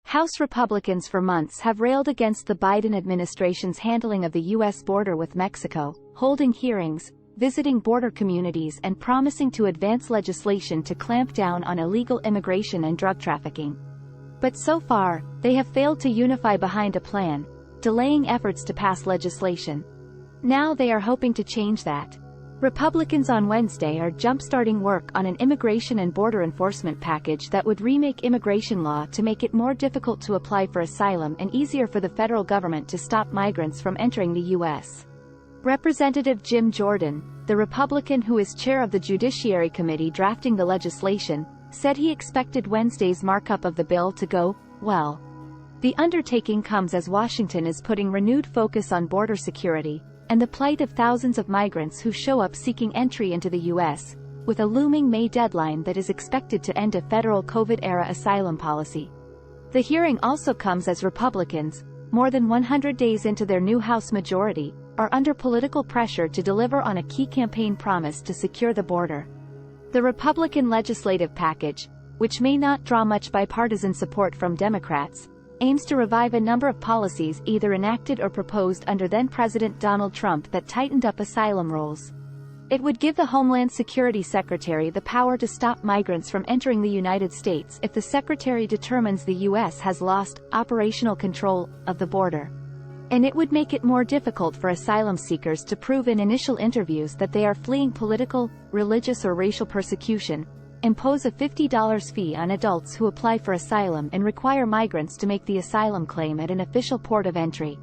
House Republicans for months have railed against the Biden administration's handling of the U.S. border with Mexico, holding hearings, visiting border communities and promising to advance legislation to clamp down on illegal immigration and drug trafficking. But so far, they have failed to unify behind a plan, delaying efforts to pass legislation. Now they are hoping to change that. Republicans on Wednesday are jump-starting work on an immigration and border enforcement package that would remake immigration law to make it more difficult to apply for asylum and easier for the federal government to stop migrants from entering the U.S. Representative Jim Jordan, the Republican who is chair of the Judiciary Committee drafting the legislation, said he expected Wednesday's markup of the bill to go well. The undertaking comes as Washington is putting renewed focus on border security and the plight of thousands of migrants who show up seeking entry into the U.S., with a looming May deadline that is expected to end a federal COVID-era asylum policy. The hearing also comes as Republicans, more than 100 days into their new House majority, are under political pressure to deliver on a key campaign promise to secure the border. The Republican legislative package, which may not draw much bipartisan support from Democrats, aims to revive a number of policies either enacted or proposed under then-President Donald Trump that tightened up asylum rules. It would give the Homeland Security Secretary the power to stop migrants from entering the United States if the Secretary determines the U.S. has lost operational control of the border. And it would make it more difficult for asylum seekers to prove in initial interviews that they are fleeing political, religious or racial persecution, impose a $50 fee on adults who apply for asylum and require migrants to make the asylum claim at an official port of entry.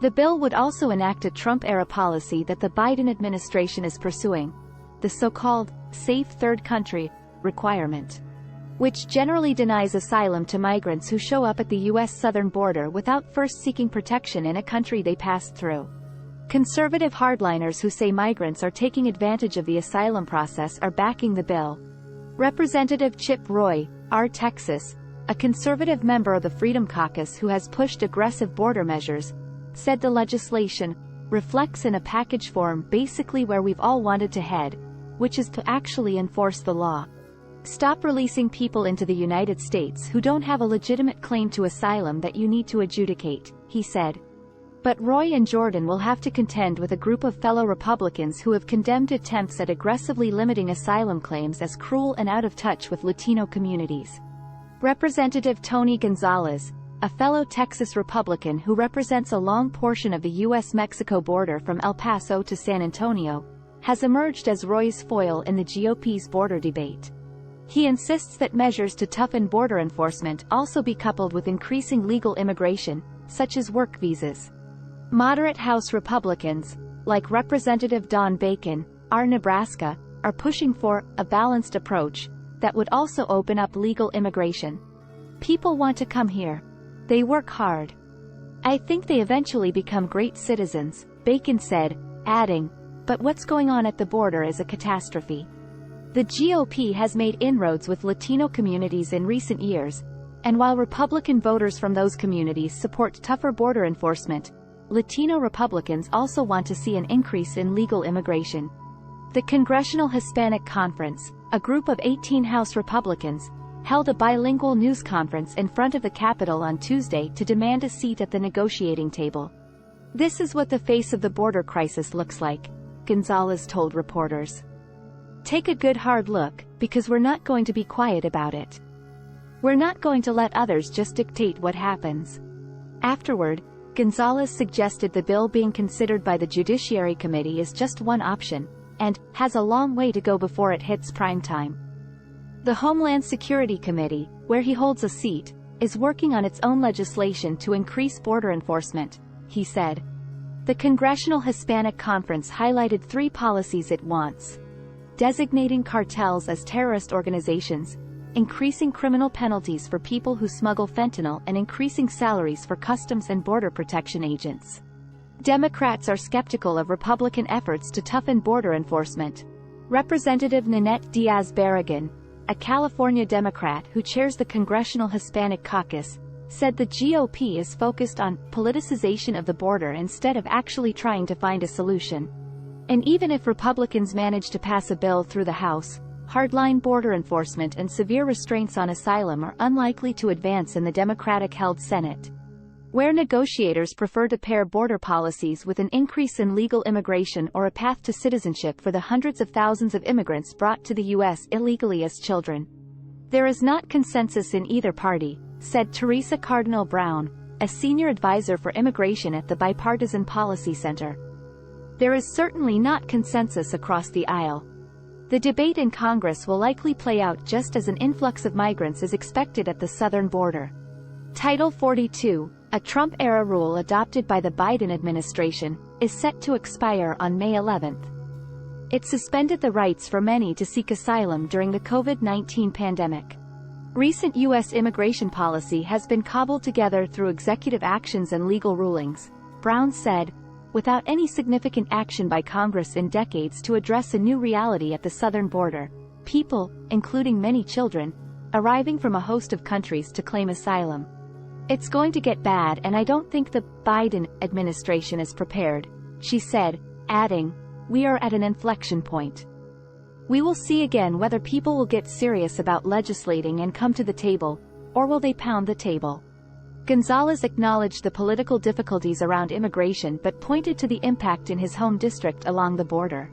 The bill would also enact a Trump-era policy that the Biden administration is pursuing, the so-called Safe Third Country requirement, which generally denies asylum to migrants who show up at the U.S. southern border without first seeking protection in a country they passed through. Conservative hardliners who say migrants are taking advantage of the asylum process are backing the bill. Representative Chip Roy, R. Texas, a conservative member of the Freedom Caucus who has pushed aggressive border measures, said the legislation reflects in a package form basically where we've all wanted to head, which is to actually enforce the law. Stop releasing people into the United States who don't have a legitimate claim to asylum that you need to adjudicate, he said. But Roy and Jordan will have to contend with a group of fellow Republicans who have condemned attempts at aggressively limiting asylum claims as cruel and out of touch with Latino communities. Representative Tony Gonzalez, a fellow Texas Republican who represents a long portion of the U.S.-Mexico border from El Paso to San Antonio, has emerged as Roy's foil in the GOP's border debate. He insists that measures to toughen border enforcement also be coupled with increasing legal immigration, such as work visas. Moderate House Republicans, like Representative Don Bacon, R. Nebraska, are pushing for a balanced approach that would also open up legal immigration. People want to come here. They work hard. I think they eventually become great citizens, Bacon said, adding, but what's going on at the border is a catastrophe. The GOP has made inroads with Latino communities in recent years, and while Republican voters from those communities support tougher border enforcement, Latino Republicans also want to see an increase in legal immigration. The Congressional Hispanic Conference, a group of 18 House Republicans, held a bilingual news conference in front of the Capitol on Tuesday to demand a seat at the negotiating table. This is what the face of the border crisis looks like, Gonzalez told reporters. Take a good hard look, because we're not going to be quiet about it. We're not going to let others just dictate what happens. Afterward, Gonzalez suggested the bill being considered by the Judiciary Committee is just one option, and has a long way to go before it hits prime time. The Homeland Security Committee, where he holds a seat, is working on its own legislation to increase border enforcement, he said. The Congressional Hispanic Conference highlighted 3 policies it wants: designating cartels as terrorist organizations, increasing criminal penalties for people who smuggle fentanyl and increasing salaries for Customs and Border Protection agents. Democrats are skeptical of Republican efforts to toughen border enforcement. Representative Nanette Diaz-Barragán, a California Democrat who chairs the Congressional Hispanic Caucus, said the GOP is focused on politicization of the border instead of actually trying to find a solution. And even if Republicans manage to pass a bill through the House, hardline border enforcement and severe restraints on asylum are unlikely to advance in the Democratic-held Senate, where negotiators prefer to pair border policies with an increase in legal immigration or a path to citizenship for the hundreds of thousands of immigrants brought to the U.S. illegally as children. There is not consensus in either party, said Teresa Cardinal Brown, a senior advisor for immigration at the Bipartisan Policy Center. There is certainly not consensus across the aisle. The debate in Congress will likely play out just as an influx of migrants is expected at the southern border. Title 42, a Trump-era rule adopted by the Biden administration, is set to expire on May 11. It suspended the rights for many to seek asylum during the COVID-19 pandemic. Recent U.S. immigration policy has been cobbled together through executive actions and legal rulings, Brown said, without any significant action by Congress in decades to address a new reality at the southern border, people, including many children, arriving from a host of countries to claim asylum. It's going to get bad, and I don't think the Biden administration is prepared, she said, adding, we are at an inflection point. We will see again whether people will get serious about legislating and come to the table, or will they pound the table. Gonzalez acknowledged the political difficulties around immigration but pointed to the impact in his home district along the border.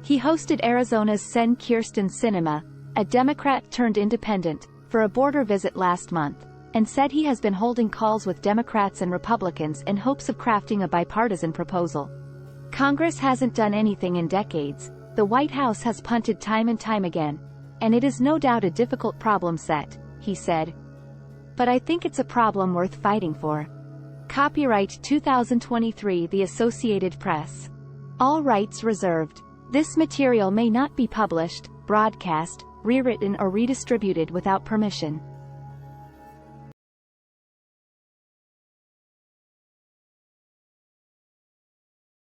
He hosted Arizona's Sen. Kyrsten Sinema, a Democrat-turned-independent, for a border visit last month, and said he has been holding calls with Democrats and Republicans in hopes of crafting a bipartisan proposal. Congress hasn't done anything in decades, the White House has punted time and time again, and it is no doubt a difficult problem set, he said. But I think it's a problem worth fighting for. Copyright 2023 The Associated Press. All rights reserved. This material may not be published, broadcast, rewritten or redistributed without permission.